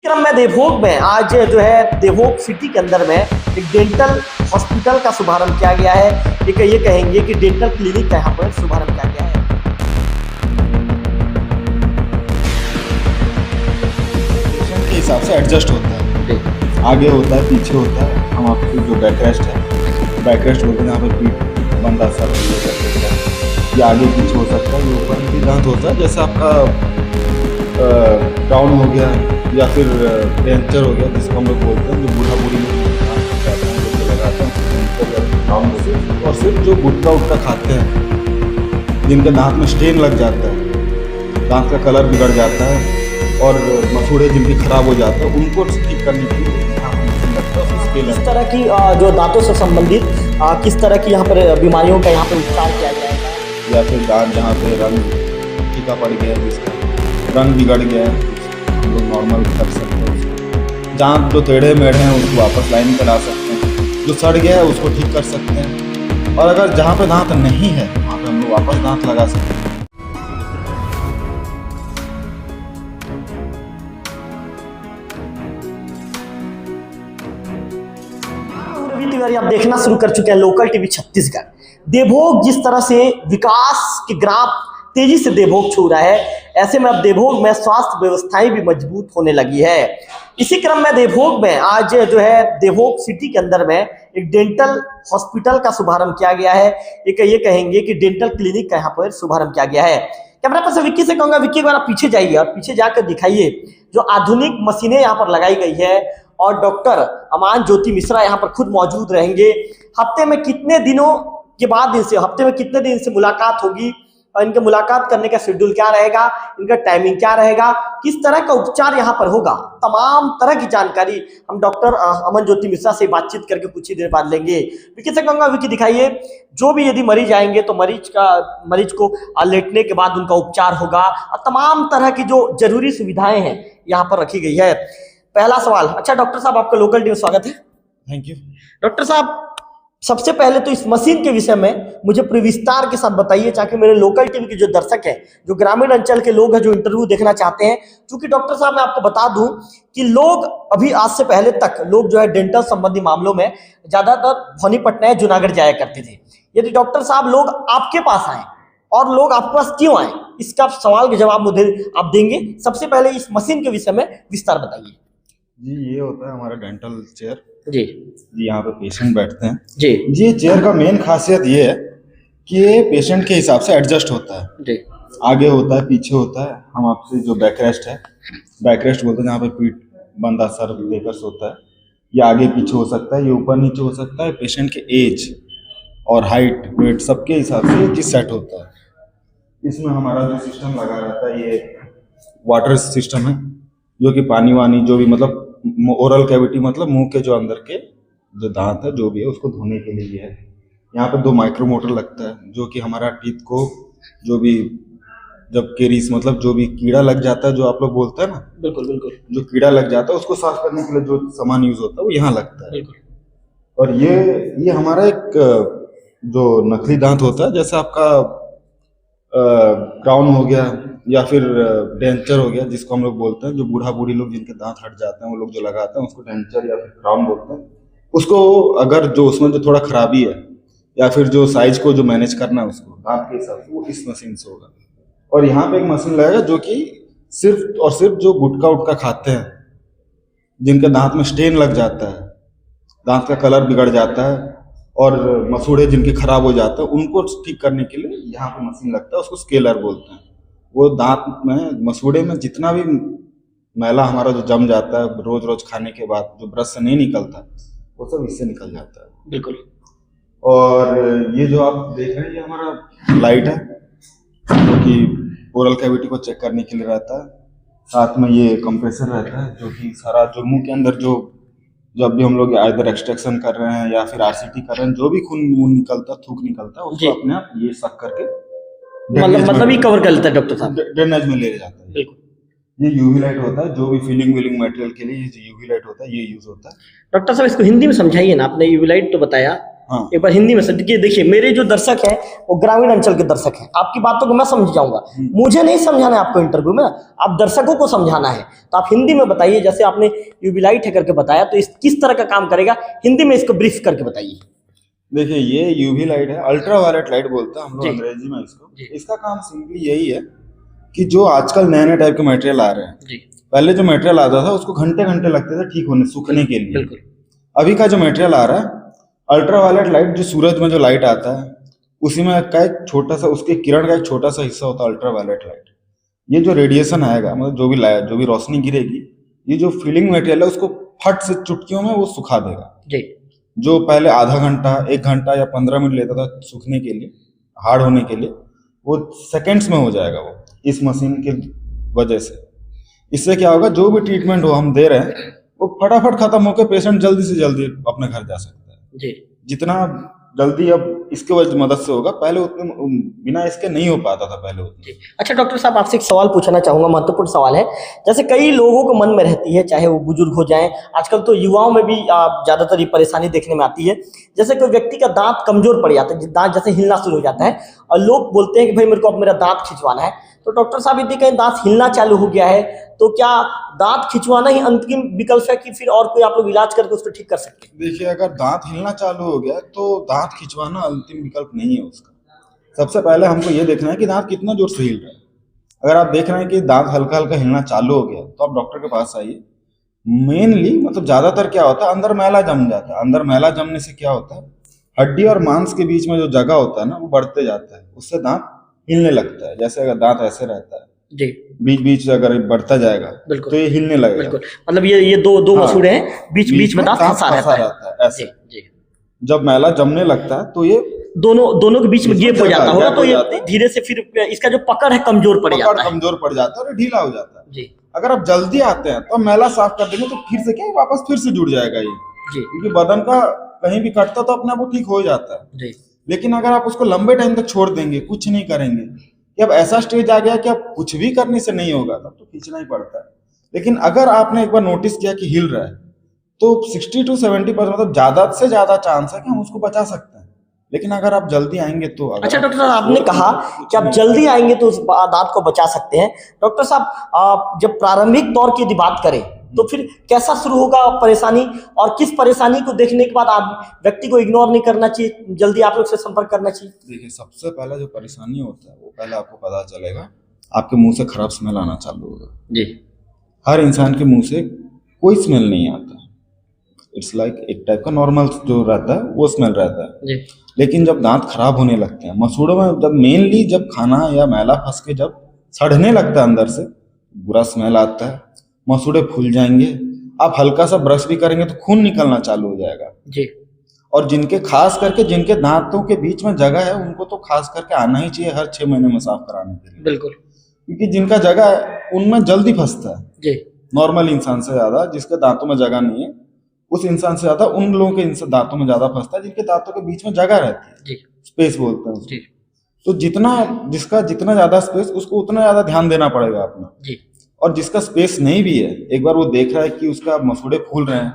क्रम में देवभोग में आज जो है देवभोग सिटी के अंदर में एक डेंटल हॉस्पिटल का शुभारंभ किया गया है। एक ये कहेंगे कि डेंटल क्लिनिक का यहाँ पर शुभारंभ किया गया है। पेशेंट के हिसाब से एडजस्ट होता है, आगे होता है, पीछे होता है। हम आपकी जो बैकरेस्ट है, बैकरेस्ट बोलते हैं, यहाँ पे पीठ बंदा सर ये कर सकता है, ये आगे पीछे हो सकता है, ये ऊपर भी दांत होता है। जैसे आपका डाउन हो गया या फिर डेंचर हो गया, जिसको हम लोग बोलते हैं, जो बूढ़ा बूढ़ी लोग लगाते हैं डाउन हो गया। और सिर्फ जो गुटखा उटका खाते हैं, जिनके दांत में स्टेन लग जाता है, दांत का कलर बिगड़ जाता है और मसूड़े जिनके खराब हो जाते हैं, उनको ठीक करने के लिए किस तरह की जो दांतों से संबंधित किस तरह की यहाँ पर बीमारियों का यहाँ पर उपचार किया जाएगा, या फिर दांत जहाँ पे रंग फीका पड़ गया है, जिसका रंग बिगड़ गया है, हम लोग नॉर्मल कर सकते हैं। दांत जो टेढ़े मेढ़े हैं उसको वापस लाइन पर ला सकते हैं, जो सड़ गया है उसको ठीक कर सकते हैं। और अगर जहाँ पे दांत नहीं है वहाँ पे हम लोग वापस दांत लगा सकते हैं। आप देखना शुरू कर चुके हैं लोकल टीवी छत्तीसगढ़। देवभोग जिस तरह से विकास के ग्राफ तेजी से देवभोग छू रहा है, ऐसे में अब देवभोग में स्वास्थ्य व्यवस्थाएं भी मजबूत होने लगी है। इसी क्रम में देवभोग में आज जो है देवभोग सिटी के अंदर में एक डेंटल हॉस्पिटल का शुभारंभ किया गया है। एक ये कहेंगे कि डेंटल क्लिनिक का यहाँ पर शुभारंभ किया गया है। कैमरा पर्सन विक्की से कहूंगा, विक्की एक बार पीछे जाइए और पीछे जाकर दिखाइए जो आधुनिक मशीनें यहाँ पर लगाई गई है। और डॉक्टर अमान ज्योति मिश्रा यहाँ पर खुद मौजूद रहेंगे। हफ्ते में कितने दिनों के बाद इनसे हफ्ते में कितने दिन से मुलाकात होगी और इनके मुलाकात करने का शेड्यूल क्या रहेगा, इनका टाइमिंग क्या रहेगा, किस तरह का उपचार यहाँ पर होगा, तमाम तरह की जानकारी हम डॉक्टर अमन ज्योति मिश्रा से बातचीत करके कुछ ही देर बाद लेंगे। विकी से कहूँगा, विकी दिखाइए जो भी यदि मरीज आएंगे तो मरीज को लेटने के बाद उनका उपचार होगा और तमाम तरह की जो जरूरी सुविधाएं हैं यहाँ पर रखी गई है। पहला सवाल, अच्छा डॉक्टर साहब आपका लोकल टीवी स्वागत है। थैंक यू डॉक्टर साहब, सबसे पहले तो इस मशीन के विषय में मुझे विस्तार के साथ बताइए, ताकि मेरे लोकल टीवी के जो दर्शक हैं, जो ग्रामीण अंचल के लोग हैं, जो इंटरव्यू देखना चाहते हैं। क्योंकि डॉक्टर साहब मैं आपको बता दूं कि लोग अभी आज से पहले तक लोग जो है डेंटल संबंधी मामलों में ज्यादातर भवानी पटना जूनागढ़ जाया करते थे। यदि डॉक्टर साहब लोग आपके पास आए और लोग आपके पास क्यों आए, इसका सवाल के जवाब मुझे आप देंगे। सबसे पहले इस मशीन के विषय में विस्तार बताइए। जी, ये होता है हमारा डेंटल चेयर जी। यहाँ पे पेशेंट बैठते हैं। जी। ये चेयर का मेन खासियत ये है कि ये पेशेंट के हिसाब से एडजस्ट होता है। जी। आगे होता है, पीछे होता है। हम आपसे जो बैकरेस्ट है, बैकरेस्ट बोलते हैं, जहाँ पे पीठ बंदा सर लेकर सोता है, ये आगे पीछे हो सकता है, ये ऊपर नीचे हो सकता है। पेशेंट के एज और हाइट वेट सबके हिसाब से ये चीज सेट होता है। इसमें हमारा जो सिस्टम लगा रहता है, ये वाटर सिस्टम है, जो कि पानी वानी जो भी मतलब ओरल कैविटी मतलब मुंह के जो अंदर के जो दांत है जो भी है उसको धोने के लिए है। यहाँ पे 2 माइक्रो मोटर लगता है, जो कि हमारा टीथ को जो भी जब केरीस मतलब जो भी कीड़ा लग जाता है, जो आप लोग बोलते हैं ना, बिल्कुल बिल्कुल, जो कीड़ा लग जाता है उसको साफ करने के लिए जो सामान यूज होता है वो यहाँ लगता है। बिल्कुल। और ये हमारा एक जो नकली दांत होता है, जैसे आपका क्राउन हो गया या फिर डेंचर हो गया, जिसको हम लोग बोलते हैं, जो बूढ़ा बूढ़ी लोग जिनके दांत हट जाते हैं वो लोग जो लगाते हैं उसको डेंचर या फिर क्राउन बोलते हैं। उसको अगर जो उसमें जो थोड़ा खराबी है या फिर जो साइज को जो मैनेज करना है उसको दांत के हिसाब से, वो इस मशीन से होगा। और यहाँ पे एक मशीन लगेगा जो कि सिर्फ और सिर्फ जो गुटखा उटका खाते हैं, जिनके दांत में स्टेन लग जाता है, दांत का कलर बिगड़ जाता है और मसूड़े जिनके खराब हो जाते हैं, उनको ठीक करने के लिए यहाँ पे मशीन लगता है, उसको स्केलर बोलते हैं। वो दांत में मसूड़े में जितना भी मैला हमारा जो जम जाता है रोज रोज खाने के बाद, जो ब्रश से नहीं निकलता, वो सब इससे निकल जाता है। बिल्कुल। और ये जो आप देख रहे हैं, ये हमारा लाइट है, जो कि ओरल कैविटी को चेक करने के लिए रहता है। साथ में ये कंप्रेसर रहता है, जो कि सारा जो मुंह के अंदर जो जब भी हम लोग इधर एक्सट्रैक्शन कर रहे हैं या फिर आरसीटी कर रहे हैं, जो भी खून मुंह निकलता है, थूक निकलता है, उसको अपने आप ये सक करके मतलब ये कवर कर लेता है डॉक्टर साहब, ड्रेनेज में ले जाता है। बिल्कुल। ये यूवी लाइट होता है, जो भी फिलिंग विलिंग मटेरियल के लिए ये यूवी लाइट होता है, ये यूज होता है। डॉक्टर साहब इसको हिंदी में समझाइए ना, आपने यूवी लाइट तो बताया, हाँ। एक बार हिंदी में सर देखिए मेरे जो दर्शक हैं वो ग्रामीण अंचल के दर्शक हैं, आपकी बातों को मैं समझ जाऊंगा, मुझे नहीं समझाना है आपको इंटरव्यू में, आप दर्शकों को समझाना है, तो आप हिंदी में बताइए। जैसे आपने यूवी लाइट है करके बताया, तो इस किस तरह का काम करेगा, हिंदी में इसको ब्रीफ करके बताइए। देखिए ये यूवी लाइट है, अल्ट्रा वायलेट लाइट बोलते हैं हम लोग जी। अंग्रेजी में इसको। जी। इसका काम सिंपली यही है कि जो आजकल नए नए टाइप के मटेरियल आ रहे हैं, जी पहले जो मटेरियल आता था उसको घंटे घंटे लगते थे ठीक होने सूखने के लिए। बिल्कुल। अभी का जो मटेरियल आ रहा है अल्ट्रा वायलेट लाइट, जो सूरज में जो लाइट आता है उसी में का एक छोटा सा, उसके किरण का एक छोटा सा हिस्सा होता है अल्ट्रा वायलेट लाइट। ये जो रेडिएशन आएगा, मतलब जो भी रोशनी गिरेगी, ये जो फीलिंग मटेरियल है उसको फट से चुटकियों में वो सुखा देगा। जी। जो पहले आधा घंटा, 1 घंटा या 15 मिनट लेता था सूखने के लिए, हार्ड होने के लिए, वो सेकेंड्स में हो जाएगा वो, इस मशीन की वजह से। इससे क्या होगा, जो भी ट्रीटमेंट हो हम दे रहे हैं वो फटाफट खत्म होकर पेशेंट जल्दी से जल्दी अपने घर जा सकता है। जी। जितना जल्दी अब इसके वजह मदद से होगा, पहले उतने बिना इसके नहीं हो पाता था पहले उतने। अच्छा डॉक्टर साहब, आपसे एक सवाल पूछना चाहूंगा, महत्वपूर्ण सवाल है। जैसे कई लोगों को मन में रहती है, चाहे वो बुजुर्ग हो जाएं, आजकल तो युवाओं में भी ज्यादातर ये परेशानी देखने में आती है। जैसे कोई व्यक्ति का दांत कमजोर पड़ जाता है, दांत जैसे हिलना शुरू हो जाता है, और लोग बोलते हैं कि भाई मेरे को अब मेरा दांत खिंचवाना है, तो डॉक्टर साहब यदि कहीं दांत हिलना चालू हो गया है तो क्या दांत खिंचवाना ही अंतिम विकल्प है कि फिर और कोई आप लोग इलाज करके उसको ठीक कर सकते हैं? देखिए अगर दांत हिलना चालू हो गया तो दांत खिंचवाना अंतिम विकल्प नहीं है उसका। सबसे पहले हमको ये देखना है कि दांत कितना जोर से हिल रहा है। अगर आप देख रहे हैं कि दांत हल्का हल्का हिलना चालू हो गया तो आप डॉक्टर के पास आइए। मेनली मतलब ज्यादातर क्या होता है, अंदर मैला जम जाता है। अंदर मैला जमने से क्या होता है, हड्डी और मांस के बीच में जो जगह होता है ना, वो बढ़ते जाता है, उससे दांत हिलने लगता है। जैसे अगर दांत ऐसे रहता है, जी। बीच बीच से अगर बढ़ता जाएगा तो ये हिलने लगेगा। बिल्कुल, मतलब ये दो हाँ, मसूड़े हैं, बीच बीच में दांत फंसा रहता है ऐसे। जी। जब मैला जमने लगता है तो ये दोनों के बीच में गैप हो जाता होगा, तो ये जाता है। धीरे से फिर इसका जो पकड़ है कमजोर पड़ जाता है। कमजोर पड़ जाता है और ढीला हो जाता है। जी। अगर आप जल्दी आते हैं तो मैला साफ कर देंगे तो फिर से क्या है, वापस फिर से जुड़ जाएगा ये। जी। क्योंकि बदन का कहीं भी कटता तो अपने आप वो ठीक हो जाता है। जी। लेकिन अगर आप उसको लंबे टाइम तक छोड़ देंगे, कुछ नहीं करेंगे, कि अब ऐसा स्टेज आ गया कि अब कुछ भी करने से नहीं होगा, तब तो खींचना ही पड़ता है। लेकिन अगर आपने एक बार नोटिस किया कि हिल रहा है तो 60 to 70% मतलब ज्यादा से ज्यादा चांस है कि हम उसको बचा सकते हैं। लेकिन अगर आप जल्दी आएंगे तो अच्छा डॉक्टर साहब, आपने कहा कि आप जल्दी आएंगे तो उस दांत को बचा सकते हैं। डॉक्टर साहब, जब प्रारंभिक दौर की यदि बात करें तो फिर कैसा शुरू होगा परेशानी, और किस परेशानी को देखने के बाद आप व्यक्ति को इग्नोर नहीं करना चाहिए, जल्दी आप लोग से संपर्क करना चाहिए? देखिए सबसे पहला जो परेशानी होता है वो पहले आपको पता चलेगा, आपके मुंह से खराब स्मेल आना चालू होगा। जी। हर इंसान के मुंह से कोई स्मेल नहीं आता, इट्स लाइक एक टाइप का नॉर्मल जो रहता है वो स्मेल रहता है। जी। लेकिन जब दांत खराब होने लगते हैं, मसूड़ों में जब मेनली जब खाना या मैला फंस के जब सड़ने लगता है अंदर से, बुरा स्मेल आता है, मसूड़े फूल जाएंगे, आप हल्का सा ब्रश भी करेंगे तो खून निकलना चालू हो जाएगा। जी। और जिनके खास करके जिनके दांतों के बीच में जगह है उनको तो खास करके आना ही चाहिए हर 6 महीने में साफ कराने के लिए। बिल्कुल। क्योंकि जिनका जगह है उनमें जल्दी फंसता है। जी। नॉर्मल इंसान से ज्यादा जिसके दांतों में जगह नहीं है, उस इंसान से ज्यादा उन लोगों के दांतों में ज्यादा फंसता है जिनके दांतों के बीच में जगह रहती है। जी। स्पेस बोलते हैं उसको। जी। तो जिसका जितना ज्यादा स्पेस, उसको उतना ज्यादा ध्यान देना पड़ेगा अपना। जी। और जिसका स्पेस नहीं भी है, एक बार वो देख रहा है कि उसका मसूड़े फूल रहे हैं,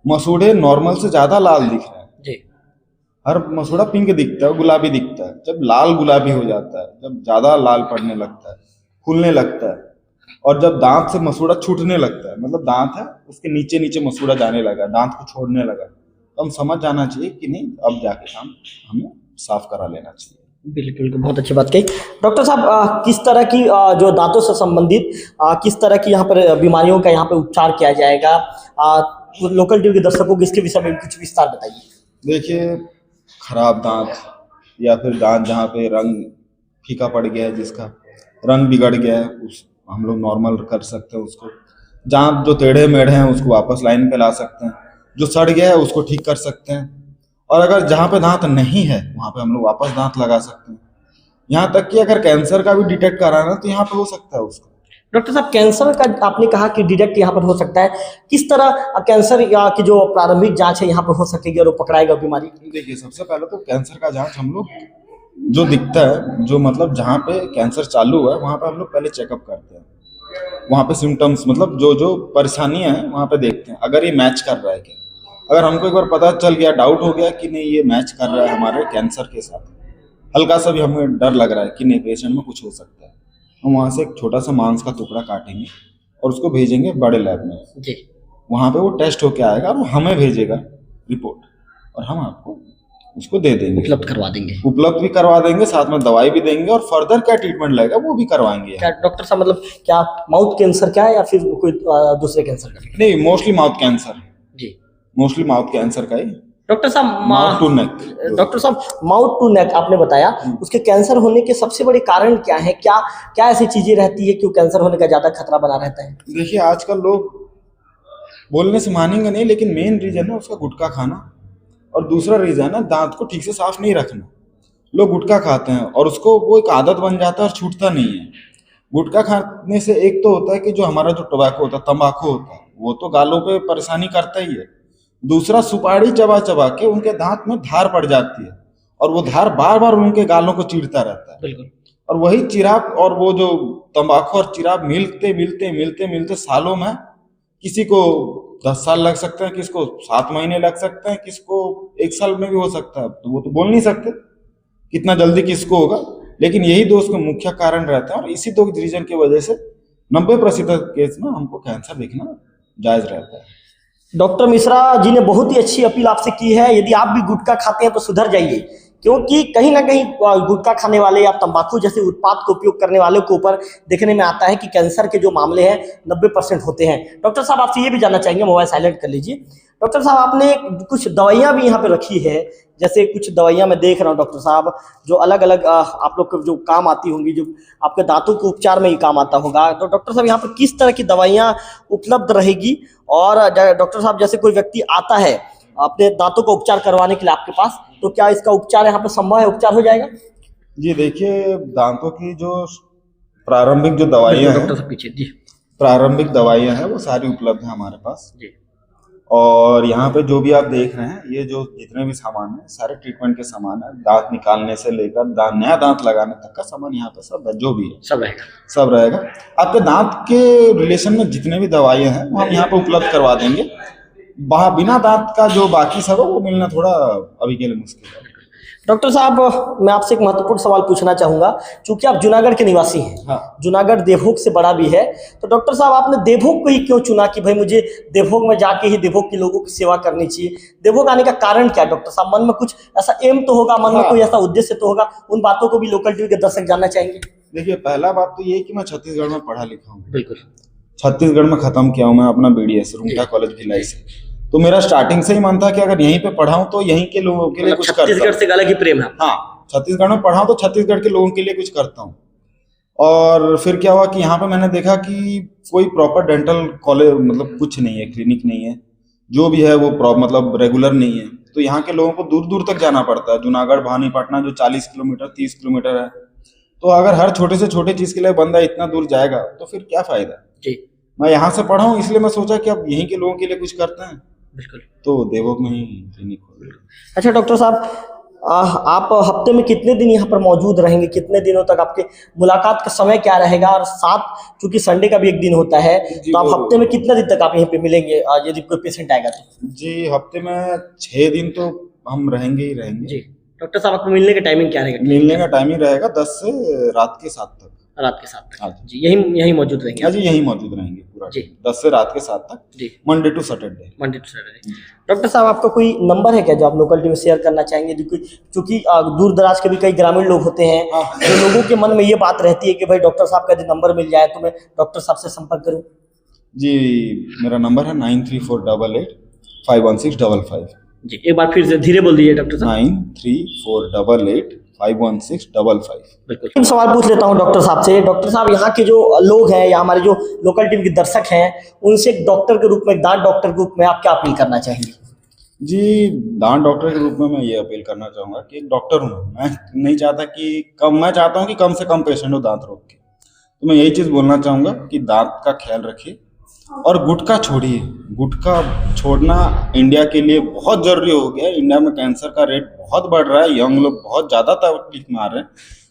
मसूड़े नॉर्मल से ज्यादा लाल दिख रहे हैं। जी। हर मसूड़ा पिंक दिखता है, गुलाबी दिखता है, जब लाल गुलाबी हो जाता है, जब ज्यादा लाल पड़ने लगता है, फूलने लगता है, और जब दांत से मसूड़ा छूटने लगता है, मतलब दांत है उसके नीचे नीचे मसूड़ा जाने लगा, दांत को छोड़ने लगा, तो हम समझ जाना चाहिए कि नहीं, अब जाके काम हमें साफ करा लेना चाहिए। बिल्कुल, बहुत अच्छी बात कही डॉक्टर साहब। किस तरह की जो दांतों से संबंधित किस तरह की यहाँ पर बीमारियों का यहाँ पे उपचार किया जाएगा, लोकल टीवी के दर्शकों को इसके विषय में कुछ विस्तार बताइए। देखिए खराब दांत या फिर दांत जहाँ पे रंग फीका पड़ गया है, जिसका रंग बिगड़ गया है, उस हम लोग नॉर्मल कर सकते हैं उसको। जहाँ जो टेढ़े मेढ़े हैं उसको वापस लाइन पे ला सकते हैं, जो सड़ गया है उसको ठीक कर सकते हैं, और अगर जहाँ पे दांत नहीं है वहाँ पे हम लोग वापस दांत लगा सकते हैं। यहाँ तक कि अगर कैंसर का भी डिटेक्ट कराना तो यहाँ पे हो सकता है उसको। डॉक्टर साहब, कैंसर का आपने कहा कि डिटेक्ट यहाँ पर हो सकता है, किस तरह कैंसर या की जो प्रारंभिक जांच है यहाँ पर हो सकेगी और वो पकड़ाएगा बीमारी? देखिए सबसे पहले तो कैंसर का जांच हम लोग जो दिखता है, जो मतलब जहाँ पे कैंसर चालू हुआ है वहाँ पे हम लोग पहले चेकअप करते हैं। वहाँ पे सिम्टम्स मतलब जो जो परेशानियां हैं वहाँ पे देखते हैं, अगर ये मैच कर रहा है क्या। अगर हमको एक बार पता चल गया, डाउट हो गया कि नहीं ये मैच कर रहा है हमारे कैंसर के साथ, हल्का सा भी हमें डर लग रहा है कि नहीं पेशेंट में कुछ हो सकता है, हम वहाँ से एक छोटा सा मांस का टुकड़ा काटेंगे और उसको भेजेंगे बड़े लैब में जी। वहाँ पे वो टेस्ट होके आएगा और वो हमें भेजेगा रिपोर्ट और हम आपको उसको दे देंगे, उपलब्ध भी करवा देंगे, साथ में दवाई भी देंगे और फर्दर क्या ट्रीटमेंट लगेगा वो भी करवाएंगे। क्या डॉक्टर साहब मतलब क्या माउथ कैंसर का है या फिर कोई दूसरे कैंसर का? नहीं, मोस्टली माउथ कैंसर जी, मोस्टली माउथ कैंसर का ही। डॉक्टर साहब माउथ टू नेक, डॉक्टर साहब माउथ टू नेक आपने बताया, उसके कैंसर होने के सबसे बड़े कारण क्या है? क्या क्या ऐसी चीजें रहती है क्यों कैंसर होने का ज्यादा खतरा बना रहता है? देखिए आजकल लोग बोलने से मानेंगे नहीं, लेकिन मेन रीजन है उसका गुटखा खाना और दूसरा रीजन है दांत को ठीक से साफ नहीं रखना। लोग गुटखा खाते हैं और उसको वो एक आदत बन जाता है और छूटता नहीं है। गुटखा खाने से एक तो होता है कि जो हमारा जो टोबैको होता है, तंबाकू होता है, वो तो गालों पे परेशानी करता ही है। दूसरा, सुपारी चबा चबा के उनके दांत में धार पड़ जाती है और वो धार बार बार उनके गालों को चीरता रहता है। बिल्कुल। और वही चिराग और वो जो तंबाकू और चिराग मिलते मिलते मिलते मिलते सालों में, किसी को 10 साल लग सकते हैं, किसको 7 महीने लग सकते हैं, किसको 1 साल में भी हो सकता है। तो वो तो बोल नहीं सकते कितना जल्दी किसको होगा, लेकिन यही दो उसके मुख्य कारण रहते हैं और इसी दो रीजन की वजह से 90% केस में हमको कैंसर देखना जायज रहता है। डॉक्टर मिश्रा जी ने बहुत ही अच्छी अपील आपसे की है, यदि आप भी गुटखा खाते हैं तो सुधर जाइए, क्योंकि कहीं ना कहीं गुटखा खाने वाले या तंबाकू जैसे उत्पाद का उपयोग करने वालों के ऊपर देखने में आता है कि कैंसर के जो मामले हैं 90% होते हैं। डॉक्टर साहब आपसे ये भी जानना चाहेंगे, मोबाइल साइलेंट कर लीजिए। डॉक्टर साहब आपने कुछ दवाइयाँ भी यहाँ पे रखी है, जैसे कुछ दवाइयाँ मैं देख रहा हूँ डॉक्टर साहब, जो अलग अलग आप लोग को जो काम आती होंगी, जो आपके दांतों के उपचार में ही काम आता होगा। तो डॉक्टर साहब यहाँ पर किस तरह की दवाइयाँ उपलब्ध रहेगी? और डॉक्टर साहब जैसे कोई व्यक्ति आता है अपने दांतों का उपचार करवाने के लिए आपके पास, तो क्या इसका उपचार यहाँ पर संभव है, उपचार हो जाएगा? जी देखिए, दांतों की जो प्रारंभिक जो दवाइयाँ हैं, डॉक्टर साहब पीछे जी, प्रारंभिक दवाइयाँ हैं वो सारी उपलब्ध हैं हमारे पास जी। और यहाँ पे जो भी आप देख रहे हैं, ये जो जितने भी सामान है सारे ट्रीटमेंट के सामान है। दांत निकालने से लेकर नया दांत लगाने तक का सामान यहाँ पे सब जो भी है सब रहेगा। आपके दांत के रिलेशन में जितने भी दवाइयाँ हैं वो हम यहाँ पे उपलब्ध करवा देंगे। बिना दांत का जो बाकी सब है वो मिलना थोड़ा अभी के लिए मुश्किल है। डॉक्टर साहब मैं आपसे एक महत्वपूर्ण सवाल पूछना चाहूंगा, क्योंकि आप जूनागढ़ के निवासी हैं। हाँ। जूनागढ़ देवभोग से बड़ा भी है, तो डॉक्टर साहब आपने देवभोग को ही क्यों चुना कि भाई मुझे देवभोग में जाके ही देवभोग के लोगों की सेवा करनी चाहिए? देवभोग आने का कारण क्या डॉक्टर साहब? मन में कुछ ऐसा एम तो होगा, मन में कोई ऐसा उद्देश्य तो होगा, उन बातों को भी लोकल टीवी के दर्शक जानना चाहेंगे। देखिए, पहला बात तो ये कि मैं छत्तीसगढ़ में पढ़ा लिखा हूँ। बिल्कुल। छत्तीसगढ़ में खत्म किया हूँ मैं अपना BDS रूंगटा कॉलेज भिलाई से। तो मेरा स्टार्टिंग से ही मन था कि अगर यहीं पे पढ़ाऊं तो यहीं के लोगों के लिए कुछ करता हूं। छत्तीसगढ़ से अलग ही प्रेम है। हाँ, छत्तीसगढ़ में पढ़ाऊं तो छत्तीसगढ़ के लोगों के लिए कुछ करता हूँ। और फिर क्या हुआ कि यहाँ पे मैंने देखा कि कोई प्रॉपर डेंटल कॉलेज मतलब कुछ नहीं है, क्लिनिक नहीं है, जो भी है वो मतलब रेगुलर नहीं है। तो यहाँ के लोगों को दूर दूर तक जाना पड़ता है। जूनागढ़ भवानीपटना जो 40 किलोमीटर 30 किलोमीटर है, तो अगर हर छोटे से छोटे चीज के लिए बंदा इतना दूर जाएगा तो फिर क्या फायदा जी। मैं यहाँ से पढ़ा हूँ, इसलिए मैं सोचा कि अब यहीं के लोगों के लिए कुछ करते हैं। बिल्कुल। तो देवभोग में ही क्लिनिक खोल। अच्छा डॉक्टर साहब, आप हफ्ते में कितने दिन यहाँ पर मौजूद रहेंगे? कितने दिनों तक आपके मुलाकात का समय क्या रहेगा? और साथ चूंकि संडे का भी एक दिन होता है, तो आप हफ्ते में कितने दिन तक आप यहाँ पे मिलेंगे यदि कोई पेशेंट आएगा तो? जी, हफ्ते में 6 दिन तो हम रहेंगे ही रहेंगे जी। डॉक्टर साहब आपको मिलने का टाइमिंग क्या रहेगा? मिलने का टाइमिंग रहेगा 10 से रात के 7 तक। रात के 7 तक जी, यही मौजूद रहेंगे? हाँ जी, यहीं मौजूद रहेंगे पूरा जी, 10 से रात के 7 तक जी, मंडे टू सैटरडे। डॉक्टर साहब आपका कोई नंबर है क्या जो आप लोकल टीम में शेयर करना चाहेंगे? क्योंकि दूर दराज के भी कई ग्रामीण लोग होते हैं, तो लोगों के मन में ये बात रहती है कि भाई डॉक्टर साहब का यदि नंबर मिल जाए तो मैं डॉक्टर साहब से संपर्क करूँ। जी, मेरा नंबर है 934885 51655 जी। एक बार फिर से धीरे बोल दीजिए डॉक्टर साहब। 934885 51655। बिल्कुल। सवाल पूछ लेता हूँ डॉक्टर साहब से। डॉक्टर साहब, यहाँ के जो लोग हैं या हमारे जो लोकल टीवी के दर्शक हैं, उनसे एक डॉक्टर के रूप में, एक दांत डॉक्टर के रूप में आप क्या अपील करना चाहेंगे? जी, दांत डॉक्टर के रूप में मैं ये अपील करना चाहूँगा कि एक डॉक्टर हूँ, मैं नहीं चाहता कि मैं चाहता हूँ कि कम से कम पेशेंट हो दांत रोग के। तो मैं यही चीज़ बोलना चाहूँगा कि दांत का ख्याल रखिए और गुटखा छोड़िए। गुटखा छोड़ना इंडिया के लिए बहुत जरूरी हो गया है। इंडिया में कैंसर का रेट बहुत बढ़ रहा है, यंग लोग बहुत ज़्यादा तकलीफ में आ रहे हैं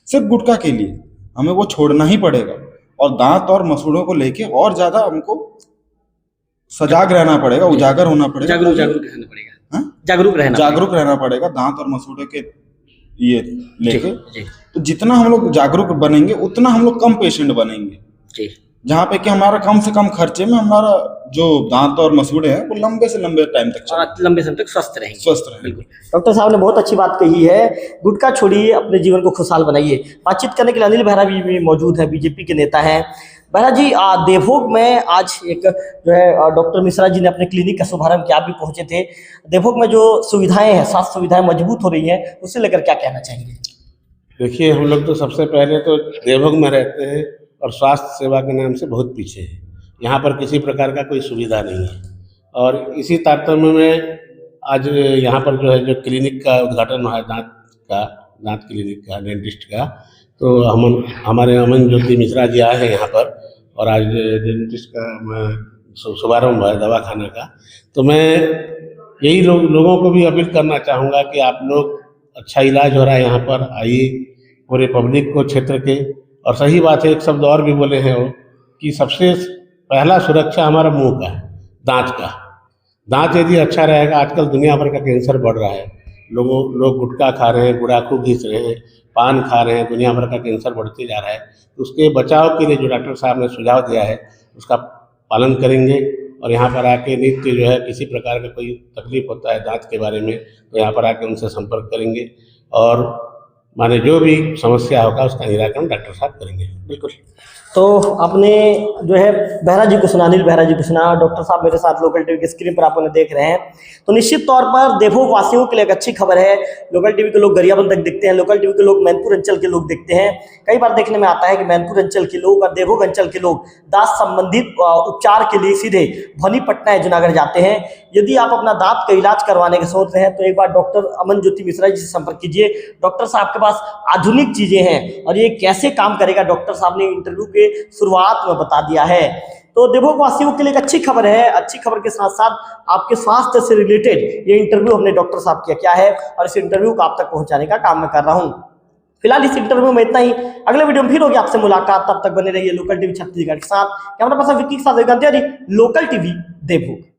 सिर्फ गुटखा के लिए। हमें वो छोड़ना ही पड़ेगा और दांत और मसूड़ों को लेके और ज़्यादा हमको सजाग रहना पड़ेगा, उजागर होना पड़ेगा, जागरूक रहना पड़ेगा। हाँ? जागरूक रहना पड़ेगा दांत और मसूड़े के ये लेके। जी तो जितना हम लोग जागरूक बनेंगे उतना हम लोग कम पेशेंट बनेंगे, जी। जहाँ पे कि हमारा कम से कम खर्चे में हमारा जो दांत और मसूड़े हैं वो लंबे से लंबे टाइम तक और लंबे समय तक स्वस्थ रहेंगे। बिल्कुल। डॉक्टर साहब ने बहुत अच्छी बात कही है, गुटखा छोड़िए, अपने जीवन को खुशहाल बनाइए। बातचीत करने के लिए अनिल बेहरा भी मौजूद है, बीजेपी के नेता हैं। बेहरा जी, देवभोग में आज एक जो है डॉक्टर मिश्रा जी ने अपने क्लिनिक का शुभारंभ किया, आप भी पहुंचे थे। देवभोग में जो सुविधाएं हैं, स्वास्थ्य सुविधाएं मजबूत हो रही हैं, उससे लेकर क्या कहना चाहेंगे? देखिए, हम लोग तो सबसे पहले तो देवभोग में रहते हैं और स्वास्थ्य सेवा के नाम से बहुत पीछे है। यहाँ पर किसी प्रकार का कोई सुविधा नहीं है और इसी तारतम्य में आज यहाँ पर जो है जो क्लिनिक का उद्घाटन हुआ है, दांत क्लिनिक का, डेंटिस्ट का, तो हमारे अमन ज्योति मिश्रा जी आए हैं यहाँ पर और आज डेंटिस्ट का शुभारम्भ हुआ है दवाखाना का। तो मैं यही लोगों को भी अपील करना चाहूँगा कि आप लोग, अच्छा इलाज हो रहा है यहाँ पर, आइए पूरे पब्लिक को, क्षेत्र के। और सही बात है, एक शब्द और भी बोले हैं वो कि सबसे पहला सुरक्षा हमारा मुंह का है, दांत का। दांत यदि अच्छा रहेगा, आजकल दुनिया भर का कैंसर बढ़ रहा है, लोग गुटखा खा रहे हैं, गुड़ाखू घिस रहे हैं, पान खा रहे हैं, दुनिया भर का कैंसर बढ़ते जा रहा है। तो उसके बचाव के लिए जो डॉक्टर साहब ने सुझाव दिया है उसका पालन करेंगे और यहाँ पर आके नित्य जो है किसी प्रकार का कोई तकलीफ होता है दांत के बारे में तो यहाँ पर आके उनसे संपर्क करेंगे और माने जो भी समस्या होगा उसका निराकरण डॉक्टर साहब करेंगे। बिल्कुल। तो आपने जो है बेहरा जी को सुना, अनिल बेहरा जी को सुना, डॉक्टर साहब मेरे साथ लोकल टीवी के स्क्रीन पर आप उन्हें देख रहे हैं। तो निश्चित तौर पर देवभोग वासियों के लिए एक अच्छी खबर है। लोकल टीवी के लोग गरियाबंद तक देखते हैं, लोकल टीवी के लोग मैनपुर अंचल के लोग देखते हैं। कई बार देखने में आता है कि मैनपुर अंचल के लोग और देवभोग अंचल के लोग दांत संबंधित उपचार के लिए सीधे भवानी पटना या जूनागढ़ जाते हैं। यदि आप अपना दांत का इलाज करवाने का सोच रहे हैं तो एक बार डॉक्टर अमन ज्योति मिश्रा जी से संपर्क कीजिए। डॉक्टर साहब के पास आधुनिक चीजें हैं और ये कैसे काम करेगा डॉक्टर साहब ने इंटरव्यू के शुरुआत में बता दिया है। तो देवभोग वासियों के लिए एक अच्छी खबर है। अच्छी खबर के साथ साथ आपके स्वास्थ्य से रिलेटेड ये इंटरव्यू हमने डॉक्टर साहब किया है और इस इंटरव्यू को आप तक पहुंचाने का काम मैं कर रहा हूं। फिलहाल इस इंटरव्यू में इतना ही। अगले वीडियो में फिर होगी आपसे मुलाकात, तब तक बने रहिए लोकल टीवी छत्तीसगढ़ के साथ। कैमरा पर्सन विक्की के साथ लोकल टीवी देवभोग।